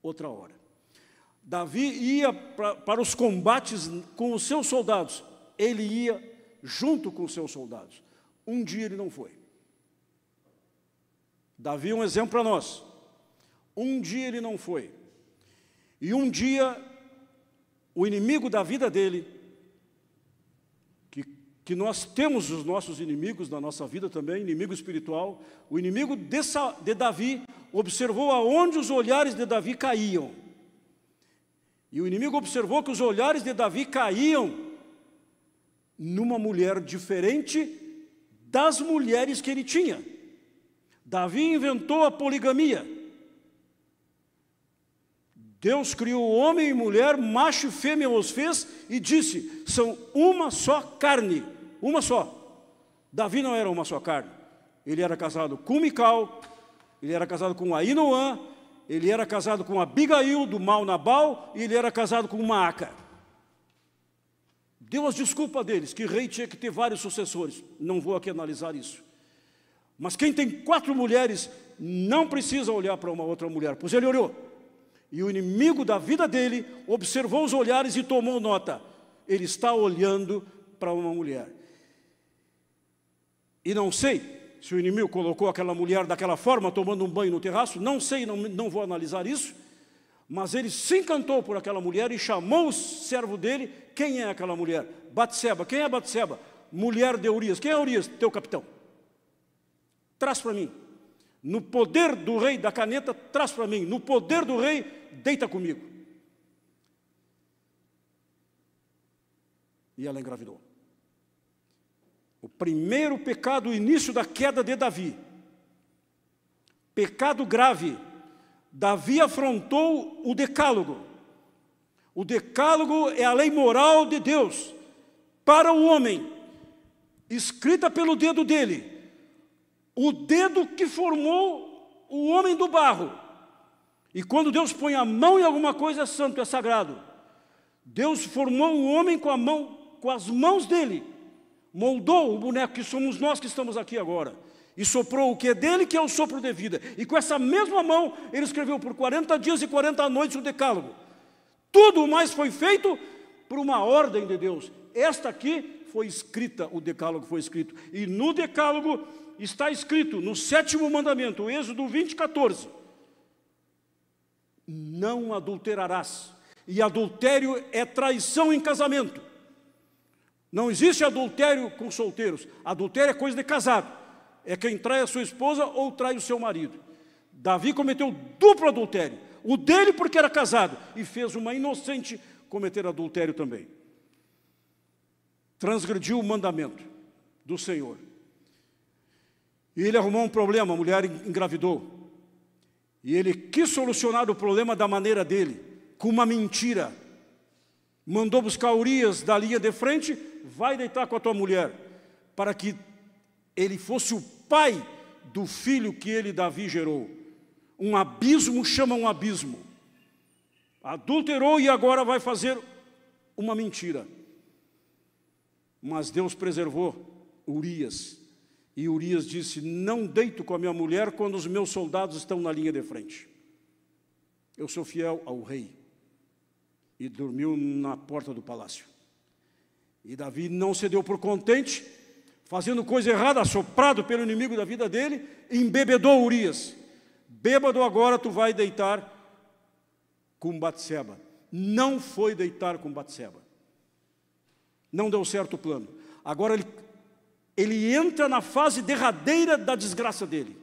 outra hora. Davi ia para os combates com os seus soldados. Ele ia junto com os seus soldados. Um dia ele não foi. Davi é um exemplo para nós. Um dia ele não foi. E um dia, o inimigo da vida dele, que nós temos os nossos inimigos na nossa vida também, inimigo espiritual, o inimigo de Davi observou aonde os olhares de Davi caíam. E o inimigo observou que os olhares de Davi caíam numa mulher diferente das mulheres que ele tinha. Davi inventou a poligamia. Deus criou homem e mulher, macho e fêmea os fez e disse, são uma só carne, uma só. Davi não era uma só carne. Ele era casado com Mical, ele era casado com Ahinoã, ele era casado com Abigail, do mau Nabal, e ele era casado com Maaca. Deu as desculpas deles, que rei tinha que ter vários sucessores. Não vou aqui analisar isso. Mas quem tem 4 mulheres, não precisa olhar para uma outra mulher, pois ele olhou. E o inimigo da vida dele observou os olhares e tomou nota. Ele está olhando para uma mulher. E não sei se o inimigo colocou aquela mulher daquela forma, tomando um banho no terraço, não sei, não vou analisar isso, mas ele se encantou por aquela mulher e chamou o servo dele. Quem é aquela mulher? Batseba. Quem é Batseba? Mulher de Urias. Quem é Urias? Teu capitão. Traz para mim. No poder do rei da caneta, traz para mim. No poder do rei, deita comigo. E ela engravidou. O primeiro pecado, o início da queda de Davi. Pecado grave. Davi afrontou o decálogo. O decálogo é a lei moral de Deus para o homem, escrita pelo dedo dele. O dedo que formou o homem do barro. E quando Deus põe a mão em alguma coisa, é santo, é sagrado. Deus formou o homem com as mãos dele. Moldou o boneco que somos nós que estamos aqui agora. E soprou o que é dele, que é o sopro de vida. E com essa mesma mão, ele escreveu por 40 dias e 40 noites o decálogo. Tudo mais foi feito por uma ordem de Deus. Esta aqui foi escrita, o decálogo foi escrito. E no decálogo está escrito, no 7º mandamento, Êxodo 20:14. Não adulterarás. E adultério é traição em casamento. Não existe adultério com solteiros. Adultério é coisa de casado. É quem trai a sua esposa ou trai o seu marido. Davi cometeu duplo adultério. O dele porque era casado. E fez uma inocente cometer adultério também. Transgrediu o mandamento do Senhor. E ele arrumou um problema, a mulher engravidou. E ele quis solucionar o problema da maneira dele, com uma mentira. Mandou buscar Urias da linha de frente, vai deitar com a tua mulher, para que ele fosse o pai do filho que ele, Davi, gerou. Um abismo chama um abismo. Adulterou e agora vai fazer uma mentira. Mas Deus preservou Urias. E Urias disse, não deito com a minha mulher quando os meus soldados estão na linha de frente. Eu sou fiel ao rei. E dormiu na porta do palácio. E Davi não se deu por contente, fazendo coisa errada, assoprado pelo inimigo da vida dele, embebedou Urias. Bêbado, agora tu vai deitar com Batseba. Não foi deitar com Batseba. Não deu certo o plano. Agora ele entra na fase derradeira da desgraça dele.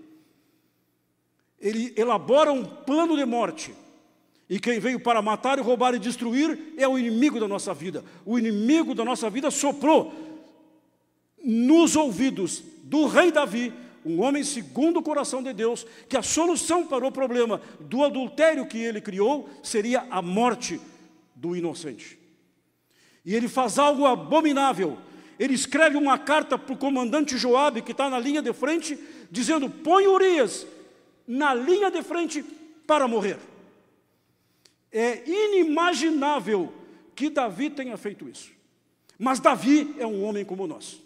Ele elabora um plano de morte. E quem veio para matar, e roubar e destruir é o inimigo da nossa vida. O inimigo da nossa vida soprou nos ouvidos do rei Davi, um homem segundo o coração de Deus, que a solução para o problema do adultério que ele criou seria a morte do inocente. E ele faz algo abominável. Ele escreve uma carta para o comandante Joabe, que está na linha de frente, dizendo, põe Urias na linha de frente para morrer. É inimaginável que Davi tenha feito isso. Mas Davi é um homem como nós.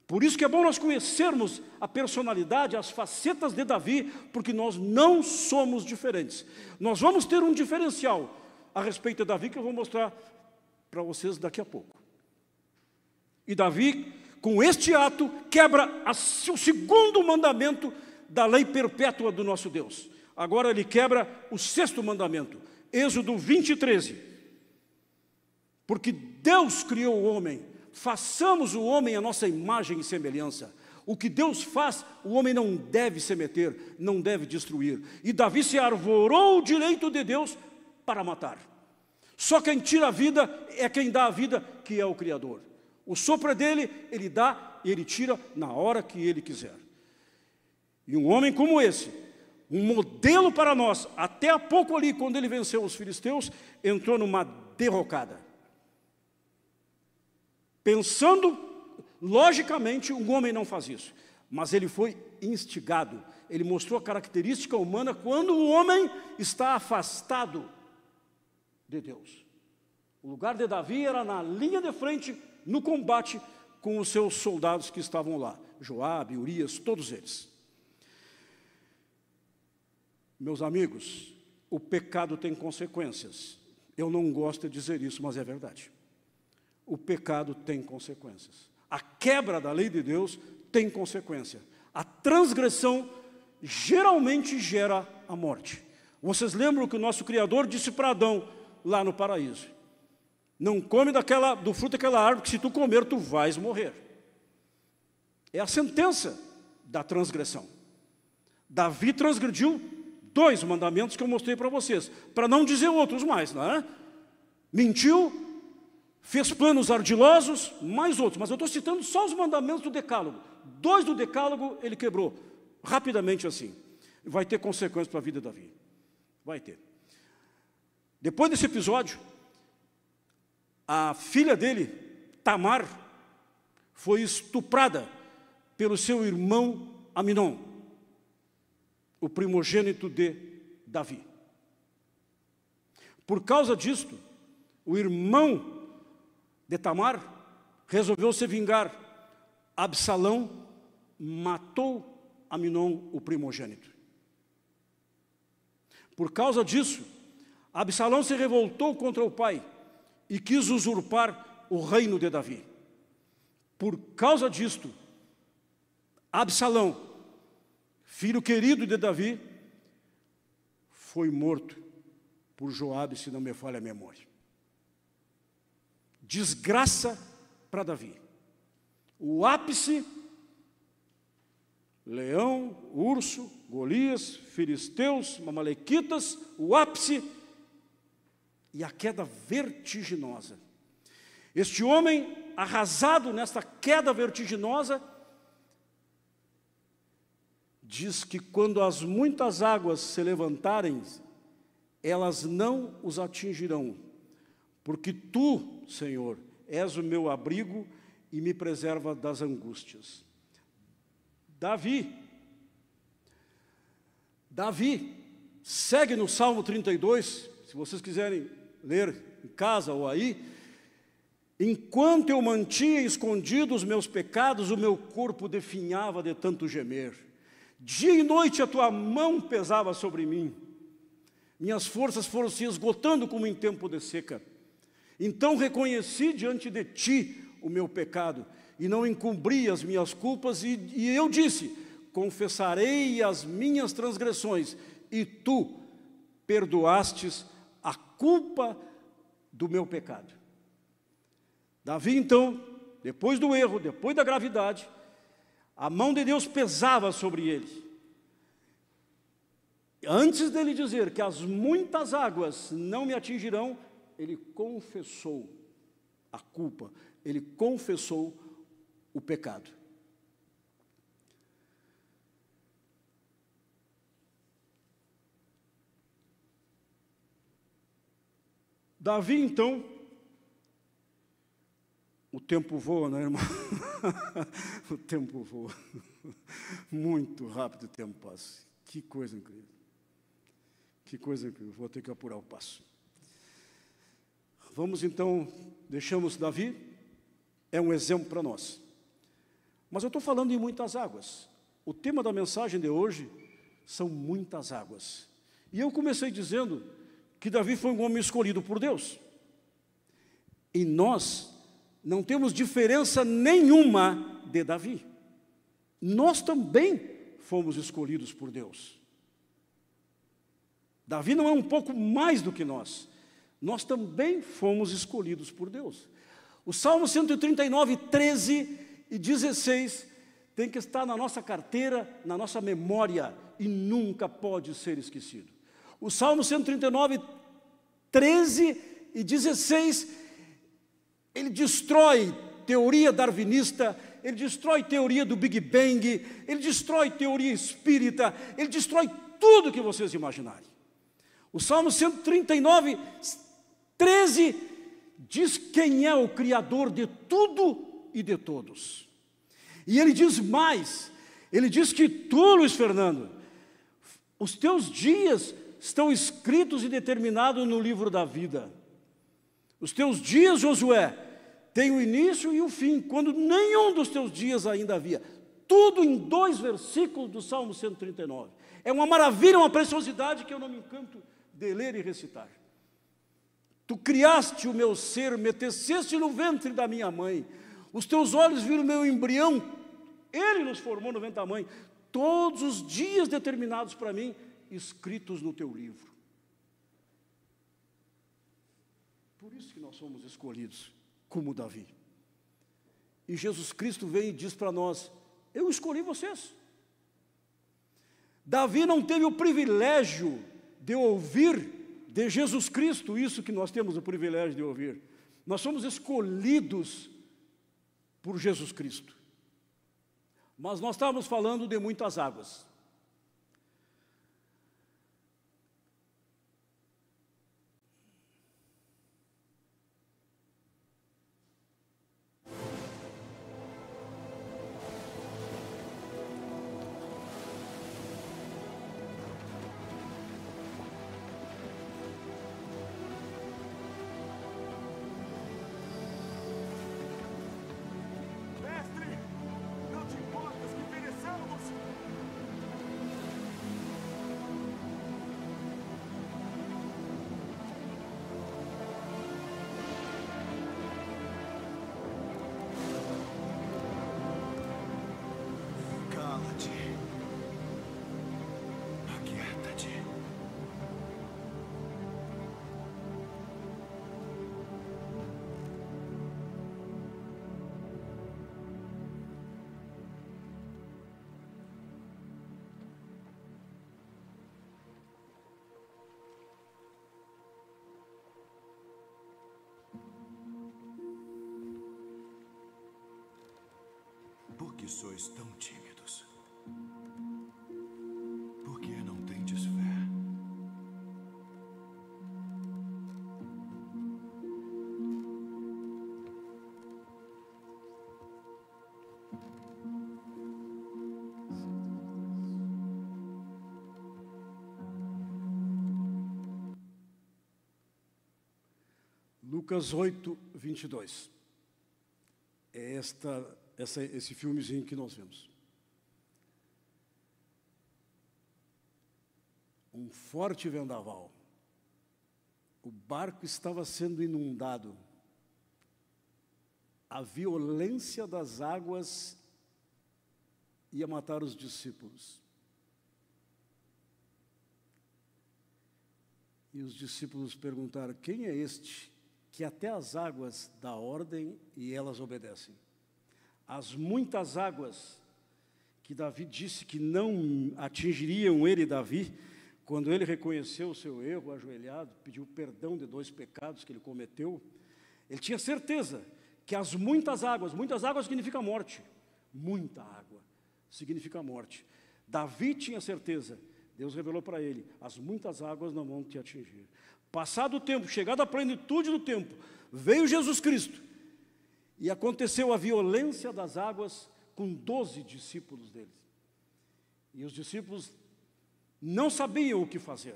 Por isso que é bom nós conhecermos a personalidade, as facetas de Davi, porque nós não somos diferentes. Nós vamos ter um diferencial a respeito de Davi, que eu vou mostrar para vocês daqui a pouco. E Davi, com este ato, quebra o segundo mandamento da lei perpétua do nosso Deus. Agora ele quebra o sexto mandamento, Êxodo 20:13. Porque Deus criou o homem, façamos o homem a nossa imagem e semelhança. O que Deus faz, o homem não deve se meter, não deve destruir. E Davi se arvorou o direito de Deus para matar. Só quem tira a vida é quem dá a vida, que é o Criador. O sopro é dele, ele dá e ele tira na hora que ele quiser. E um homem como esse, um modelo para nós, até há pouco ali, quando ele venceu os filisteus, entrou numa derrocada. Pensando, logicamente, um homem não faz isso. Mas ele foi instigado. Ele mostrou a característica humana quando o homem está afastado de Deus. O lugar de Davi era na linha de frente, no combate com os seus soldados que estavam lá. Joabe, Urias, todos eles. Meus amigos, o pecado tem consequências. Eu não gosto de dizer isso, mas é verdade. O pecado tem consequências. A quebra da lei de Deus tem consequência. A transgressão geralmente gera a morte. Vocês lembram que o nosso Criador disse para Adão, lá no paraíso: não come do fruto daquela árvore, que se tu comer, tu vais morrer. É a sentença da transgressão. Davi transgrediu 2 mandamentos que eu mostrei para vocês, para não dizer outros mais, não é? Mentiu, fez planos ardilosos, mais outros, mas eu estou citando só os mandamentos do decálogo. 2 do decálogo ele quebrou, rapidamente assim. Vai ter consequências para a vida de Davi. Vai ter. Depois desse episódio, a filha dele, Tamar, foi estuprada pelo seu irmão Aminon, o primogênito de Davi. Por causa disto, o irmão de Tamar resolveu se vingar. Absalão matou Aminon, o primogênito. Por causa disso, Absalão se revoltou contra o pai e quis usurpar o reino de Davi. Por causa disto, Absalão, filho querido de Davi, foi morto por Joabe, se não me falha a memória. Desgraça para Davi. O ápice: leão, urso, Golias, filisteus, amalequitas, o ápice e a queda vertiginosa. Este homem, arrasado nesta queda vertiginosa, diz que quando as muitas águas se levantarem, elas não os atingirão, porque tu, Senhor, és o meu abrigo e me preserva das angústias. Davi segue no Salmo 32, se vocês quiserem ler em casa ou aí: enquanto eu mantinha escondidos os meus pecados, o meu corpo definhava de tanto gemer. Dia e noite a tua mão pesava sobre mim. Minhas forças foram se esgotando como em tempo de seca. Então reconheci diante de ti o meu pecado e não encobri as minhas culpas, e eu disse: confessarei as minhas transgressões, e tu perdoastes a culpa do meu pecado. Davi, então, depois do erro, depois da gravidade, a mão de Deus pesava sobre ele. Antes dele dizer que as muitas águas não me atingirão, ele confessou a culpa, ele confessou o pecado. Davi, então, o tempo voa, né, irmão? O tempo voa. Muito rápido o tempo passa. Que coisa incrível. Que coisa incrível. Vou ter que apurar o passo. Vamos então, deixamos Davi, é um exemplo para nós. Mas eu estou falando em muitas águas. O tema da mensagem de hoje são muitas águas. E eu comecei dizendo que Davi foi um homem escolhido por Deus. E nós não temos diferença nenhuma de Davi. Nós também fomos escolhidos por Deus. Davi não é um pouco mais do que nós. Nós também fomos escolhidos por Deus. O Salmo 139, 13 e 16 tem que estar na nossa carteira, na nossa memória, e nunca pode ser esquecido. O Salmo 139, 13 e 16, ele destrói teoria darwinista, ele destrói teoria do Big Bang, ele destrói teoria espírita, ele destrói tudo que vocês imaginarem. O Salmo 139, 13, diz quem é o Criador de tudo e de todos. E ele diz mais, ele diz que tu, Luiz Fernando, os teus dias estão escritos e determinados no livro da vida. Os teus dias, Josué, têm o início e o fim, quando nenhum dos teus dias ainda havia. Tudo em 2 versículos do Salmo 139. É uma maravilha, uma preciosidade que eu não me encanto de ler e recitar. Tu criaste o meu ser, me teceste no ventre da minha mãe. Os teus olhos viram o meu embrião, ele nos formou no ventre da mãe. Todos os dias determinados para mim, escritos no teu livro. Por isso que nós somos escolhidos, como Davi. E Jesus Cristo vem e diz para nós, eu escolhi vocês. Davi não teve o privilégio de ouvir de Jesus Cristo isso que nós temos o privilégio de ouvir. Nós somos escolhidos por Jesus Cristo. Mas nós estávamos falando de muitas águas. Por que sois tão tímidos? Por que não tendes fé? Lucas 8, 22. É esse filmezinho que nós vemos. Um forte vendaval. O barco estava sendo inundado. A violência das águas ia matar os discípulos. E os discípulos perguntaram, quem é este que até as águas dá ordem e elas obedecem? As muitas águas que Davi disse que não atingiriam ele, Davi, quando ele reconheceu o seu erro, ajoelhado, pediu perdão de 2 pecados que ele cometeu, ele tinha certeza que as muitas águas significa morte, muita água significa morte. Davi tinha certeza, Deus revelou para ele, as muitas águas não vão te atingir. Passado o tempo, chegada a plenitude do tempo, veio Jesus Cristo, e aconteceu a violência das águas com 12 discípulos deles. E os discípulos não sabiam o que fazer.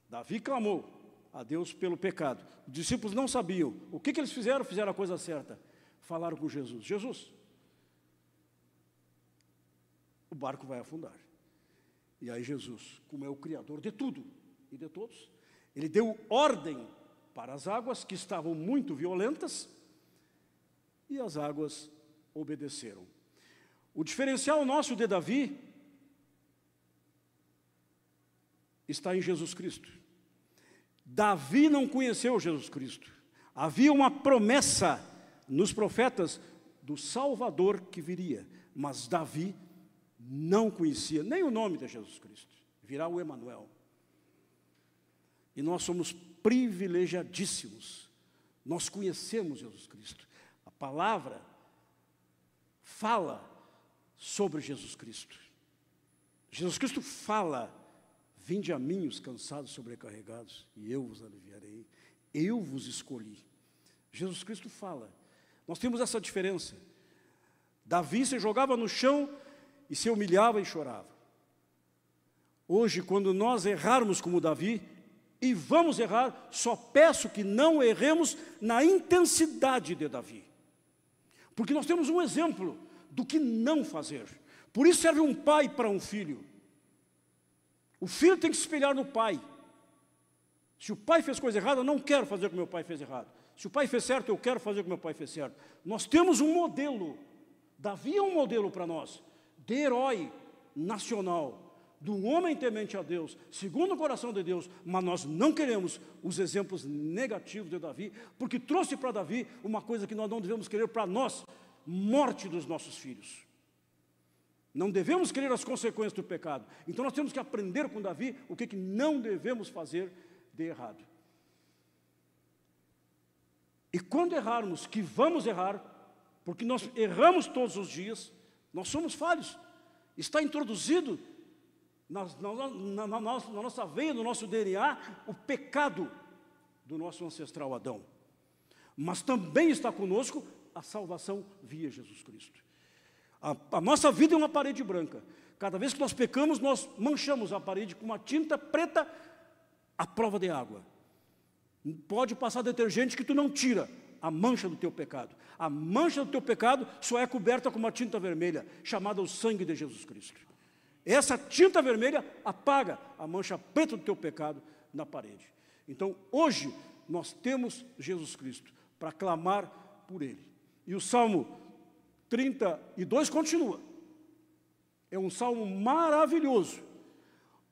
Davi clamou a Deus pelo pecado. Os discípulos não sabiam. O que eles fizeram? Fizeram a coisa certa. Falaram com Jesus. Jesus, o barco vai afundar. E aí Jesus, como é o Criador de tudo e de todos, ele deu ordem para as águas que estavam muito violentas, e as águas obedeceram. O diferencial nosso de Davi está em Jesus Cristo. Davi não conheceu Jesus Cristo. Havia uma promessa nos profetas do Salvador que viria, mas Davi não conhecia nem o nome de Jesus Cristo. Virá o Emanuel. E nós somos privilegiadíssimos. Nós conhecemos Jesus Cristo. A palavra fala sobre Jesus Cristo. Jesus Cristo fala: vinde a mim os cansados sobrecarregados, e eu vos aliviarei. Eu vos escolhi. Jesus Cristo fala. Nós temos essa diferença. Davi se jogava no chão e se humilhava e chorava. Hoje, quando nós errarmos como Davi, e vamos errar, só peço que não erremos na intensidade de Davi. Porque nós temos um exemplo do que não fazer. Por isso serve um pai para um filho. O filho tem que se espelhar no pai. Se o pai fez coisa errada, eu não quero fazer o que meu pai fez errado. Se o pai fez certo, eu quero fazer o que meu pai fez certo. Nós temos um modelo. Davi é um modelo para nós, de herói nacional, de um homem temente a Deus, segundo o coração de Deus, mas nós não queremos os exemplos negativos de Davi, porque trouxe para Davi uma coisa que nós não devemos querer para nós: morte dos nossos filhos. Não devemos querer as consequências do pecado. Então nós temos que aprender com Davi o que não devemos fazer de errado. E quando errarmos, que vamos errar, porque nós erramos todos os dias, nós somos falhos. Está introduzido na nossa veia, no nosso DNA, o pecado do nosso ancestral Adão. Mas também está conosco a salvação via Jesus Cristo. A nossa vida é uma parede branca. Cada vez que nós pecamos, nós manchamos a parede com uma tinta preta à prova de água. Pode passar detergente que tu não tira a mancha do teu pecado. A mancha do teu pecado só é coberta com uma tinta vermelha, chamada o sangue de Jesus Cristo. Essa tinta vermelha apaga a mancha preta do teu pecado na parede. Então, hoje, nós temos Jesus Cristo para clamar por Ele. E o Salmo 32 continua. É um salmo maravilhoso,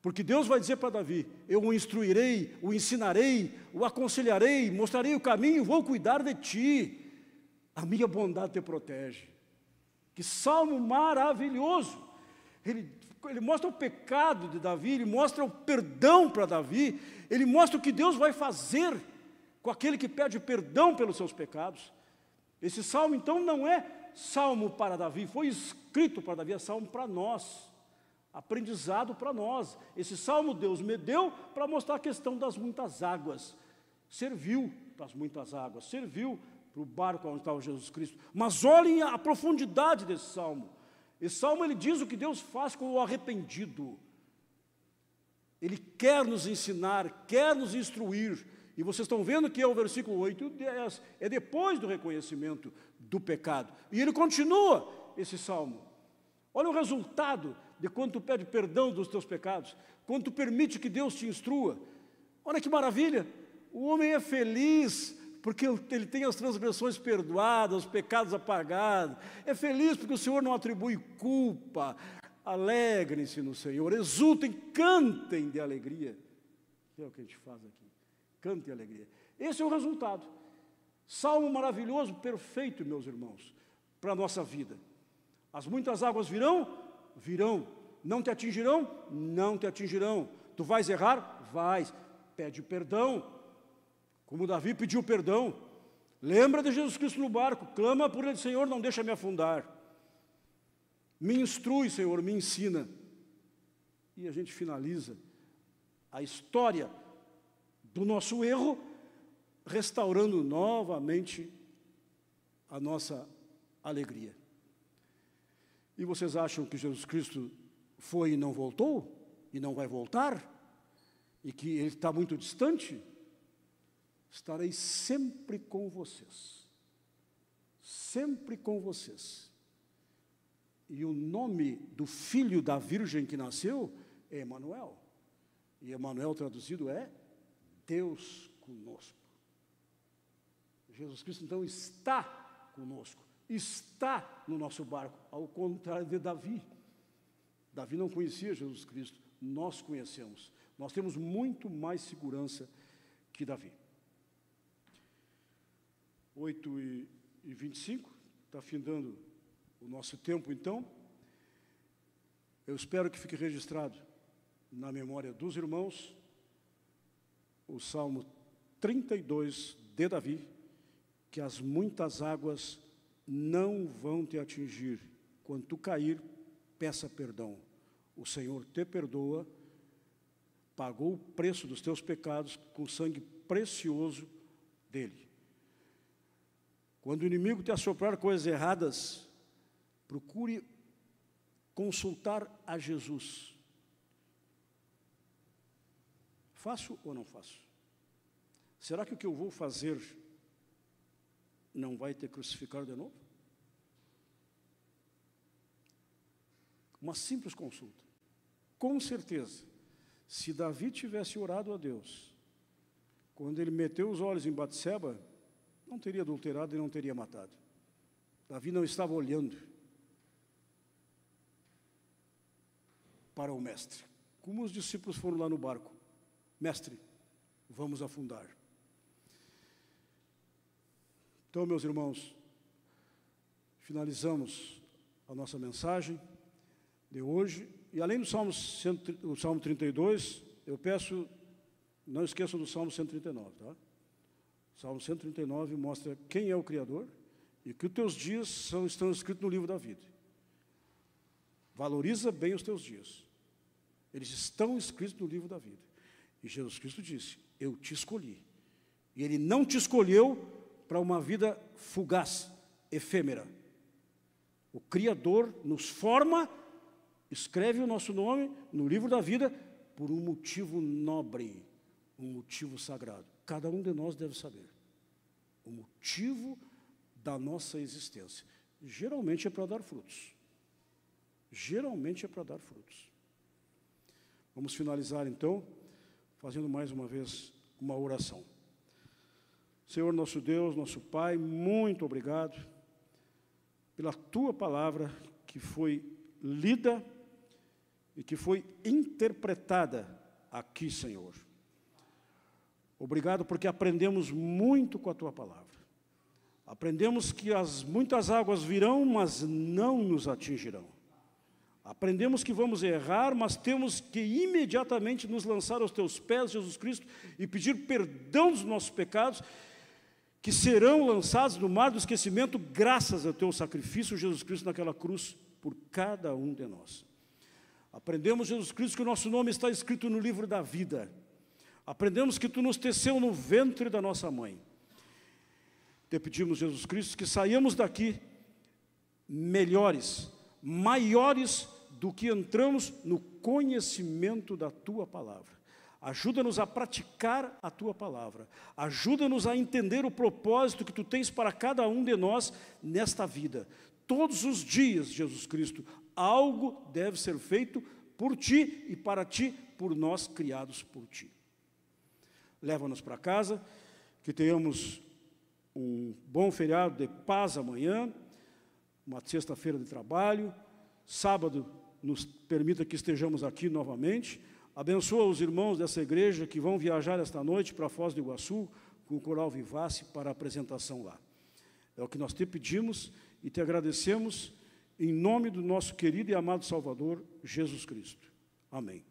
porque Deus vai dizer para Davi: eu o instruirei, o ensinarei, o aconselharei, mostrarei o caminho, vou cuidar de ti. A minha bondade te protege. Que salmo maravilhoso! Ele mostra o pecado de Davi, ele mostra o perdão para Davi, ele mostra o que Deus vai fazer com aquele que pede perdão pelos seus pecados. Esse salmo, então, não é salmo para Davi, foi escrito para Davi, é salmo para nós, aprendizado para nós. Esse salmo Deus me deu para mostrar a questão das muitas águas. Serviu para as muitas águas, serviu para o barco onde estava Jesus Cristo. Mas olhem a profundidade desse salmo. Esse salmo, ele diz o que Deus faz com o arrependido. Ele quer nos ensinar, quer nos instruir. E vocês estão vendo que é o versículo 8 e 10, é depois do reconhecimento do pecado. E ele continua esse salmo. Olha o resultado de quando tu pede perdão dos teus pecados, quando tu permite que Deus te instrua. Olha que maravilha, o homem é feliz porque ele tem as transgressões perdoadas, os pecados apagados. É feliz porque o Senhor não atribui culpa. Alegrem-se no Senhor, exultem, cantem de alegria. Que é o que a gente faz aqui. Cante e alegria. Esse é o resultado. Salmo maravilhoso, perfeito, meus irmãos, para a nossa vida. As muitas águas virão? Virão. Não te atingirão? Não te atingirão. Tu vais errar? Vais. Pede perdão, como Davi pediu perdão. Lembra de Jesus Cristo no barco, clama por Ele: Senhor, não deixa me afundar. Me instrui, Senhor, me ensina. E a gente finaliza a história do nosso erro, restaurando novamente a nossa alegria. E vocês acham que Jesus Cristo foi e não voltou? E não vai voltar? E que Ele está muito distante? Estarei sempre com vocês. Sempre com vocês. E o nome do filho da virgem que nasceu é Emanuel. E Emanuel traduzido é Deus conosco. Jesus Cristo então está conosco, está no nosso barco, ao contrário de Davi. Davi não conhecia Jesus Cristo, nós conhecemos. Nós temos muito mais segurança que Davi. 8h25, está findando o nosso tempo então. Eu espero que fique registrado na memória dos irmãos o Salmo 32 de Davi, que as muitas águas não vão te atingir. Quando tu cair, peça perdão. O Senhor te perdoa, pagou o preço dos teus pecados com o sangue precioso dele. Quando o inimigo te assoprar coisas erradas, procure consultar a Jesus. Faço ou não faço? Será que o que eu vou fazer não vai te crucificar de novo? Uma simples consulta. Com certeza, se Davi tivesse orado a Deus, quando ele meteu os olhos em Batseba, não teria adulterado e não teria matado. Davi não estava olhando para o mestre. Como os discípulos foram lá no barco: mestre, vamos afundar. Então, meus irmãos, finalizamos a nossa mensagem de hoje. E além do Salmo 32, eu peço, não esqueçam do Salmo 139, tá? O Salmo 139 mostra quem é o Criador e que os teus dias estão escritos no livro da vida. Valoriza bem os teus dias. Eles estão escritos no livro da vida. E Jesus Cristo disse: eu te escolhi. E Ele não te escolheu para uma vida fugaz, efêmera. O Criador nos forma, escreve o nosso nome no livro da vida por um motivo nobre, um motivo sagrado. Cada um de nós deve saber o motivo da nossa existência. Geralmente é para dar frutos. Geralmente é para dar frutos. Vamos finalizar então, fazendo mais uma vez uma oração. Senhor nosso Deus, nosso Pai, muito obrigado pela Tua palavra que foi lida e que foi interpretada aqui, Senhor. Obrigado porque aprendemos muito com a Tua palavra. Aprendemos que as muitas águas virão, mas não nos atingirão. Aprendemos que vamos errar, mas temos que imediatamente nos lançar aos Teus pés, Jesus Cristo, e pedir perdão dos nossos pecados, que serão lançados no mar do esquecimento, graças ao Teu sacrifício, Jesus Cristo, naquela cruz, por cada um de nós. Aprendemos, Jesus Cristo, que o nosso nome está escrito no livro da vida. Aprendemos que Tu nos teceu no ventre da nossa mãe. Te pedimos, Jesus Cristo, que saiamos daqui melhores, maiores do que entramos no conhecimento da Tua palavra. Ajuda-nos a praticar a Tua palavra. Ajuda-nos a entender o propósito que Tu tens para cada um de nós nesta vida. Todos os dias, Jesus Cristo, algo deve ser feito por Ti e para Ti, por nós criados por Ti. Leva-nos para casa, que tenhamos um bom feriado de paz amanhã, uma sexta-feira de trabalho, sábado nos permita que estejamos aqui novamente. Abençoa os irmãos dessa igreja que vão viajar esta noite para Foz do Iguaçu com o Coral Vivace para a apresentação lá. É o que nós te pedimos e te agradecemos em nome do nosso querido e amado Salvador, Jesus Cristo. Amém.